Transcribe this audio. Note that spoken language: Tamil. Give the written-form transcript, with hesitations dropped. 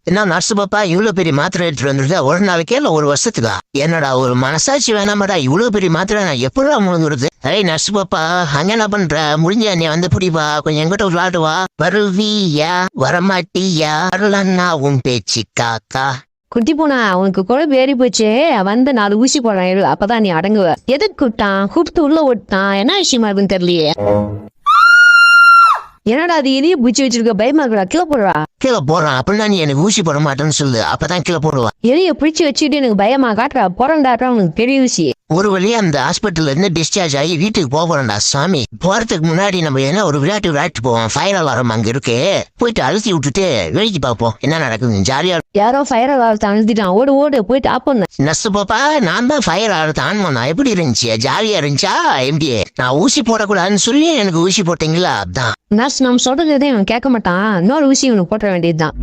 என்ன நர்ஸ் பாப்பா இவ்வளவு பெரிய மாத்திரை எடுத்துட்டு வந்துருக்க ஒரு நாளைக்கே இல்ல ஒரு வருஷத்துக்கா? என்னடா ஒரு மனசாட்சி வேணாமடா, இவ்வளவு பெரிய மாத்திரை நான் எப்படா முழுங்குறது? ஏய் நர்ஸ் பாப்பா, அங்க என்ன பண்ற? முடிஞ்ச நீ வந்து புடிப்பா, கொஞ்சம் எங்கிட்ட விளையாட்டு வா. வருவியா வரமாட்டியா வரலன்னா உன் பேச்சு காக்கா. குட்டி போனா உனக்கு குழம்பு ஏறி போச்சு, வந்து 4 ஊசி போடுறான், அப்பதான் நீ அடங்குவ. எதுக்கு கூப்பிட்டு உள்ள ஓட்டான், என்ன விஷயமா இருக்குன்னு தெரியலையே. என்னடா அது எரிய பூச்சி வச்சிருக்க, பயமா இருக்கா? கீழே போடுறா. கீழே போடுறான் அப்படின்னா நீ எனக்கு ஊசி போட மாட்டேன்னு சொல்லு, அப்பதான் கீழே போடுவா. எரிய பிடிச்சி வச்சுட்டு எனக்கு பயமா காட்டுறா, போறண்டாட்டா உனக்கு பெரிய ஊசி. ஒரு வழியா அந்த ஹாஸ்பிட்டல்ல இருந்து டிஸ்சார்ஜ் ஆகி வீட்டுக்கு போறேன்டா சாமி. போறதுக்கு முன்னாடி நம்ம என்ன ஒரு விளையாட்டு போவோம். ஃபயர் அலாரம் அங்க இருக்கு, போயிட்டு அழுத்தி விட்டுட்டு வெளிச்சு பார்ப்போம் என்ன நடக்குது. ஜாலியா யாரோ ஃபயர் அலாரத்தை அழுத்திட்டான், ஓடு ஓடு போயிட்டு ஆப் பண்ண. நர்ஸ் பாப்பா, நான் தான் ஃபயர் அலாரத்தை ஆன் பண்ணா. எப்படி இருந்துச்சு? ஜாலியா இருந்துச்சா? எப்படி நான் ஊசி போடக்கூடாதுன்னு சொல்லி எனக்கு ஊசி போட்டீங்களா? அதான் நர்ஸ் நம்ம சொல்றது எதையும் கேட்க மாட்டான், இன்னொரு ஊசி இவனுக்கு போட்ட வேண்டியதுதான்.